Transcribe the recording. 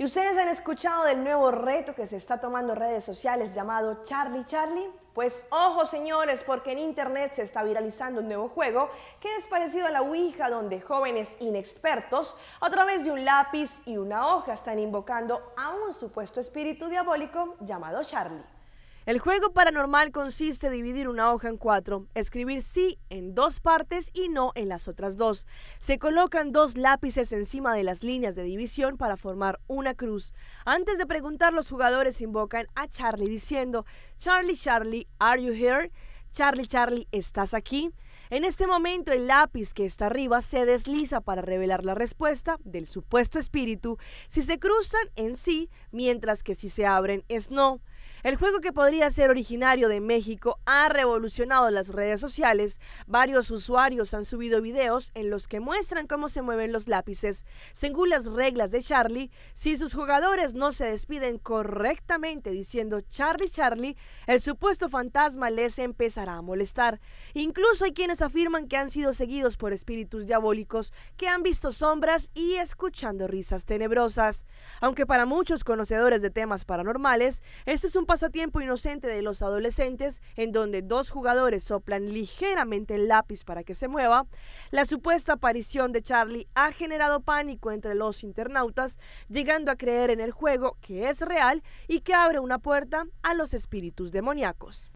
¿Y ustedes han escuchado del nuevo reto que se está tomando en redes sociales llamado Charlie Charlie? Pues ojo señores, porque en internet se está viralizando un nuevo juego que es parecido a la Ouija, donde jóvenes inexpertos a través de un lápiz y una hoja están invocando a un supuesto espíritu diabólico llamado Charlie. El juego paranormal consiste en dividir una hoja en 4, escribir sí en 2 partes y no en las otras 2. Se colocan 2 lápices encima de las líneas de división para formar una cruz. Antes de preguntar, los jugadores invocan a Charlie diciendo: Charlie, Charlie, are you here? Charlie, Charlie, ¿estás aquí? En este momento el lápiz que está arriba se desliza para revelar la respuesta del supuesto espíritu si se cruzan en sí, mientras que si se abren es no. El juego, que podría ser originario de México, ha revolucionado las redes sociales. Varios usuarios han subido videos en los que muestran cómo se mueven los lápices. Según las reglas de Charlie, si sus jugadores no se despiden correctamente diciendo Charlie, Charlie, el supuesto fantasma les empezará a molestar. Incluso hay quienes afirman que han sido seguidos por espíritus diabólicos, que han visto sombras y escuchando risas tenebrosas. Aunque para muchos conocedores de temas paranormales, este es un pasatiempo inocente de los adolescentes, en donde 2 jugadores soplan ligeramente el lápiz para que se mueva, la supuesta aparición de Charlie ha generado pánico entre los internautas, llegando a creer en el juego, que es real y que abre una puerta a los espíritus demoníacos.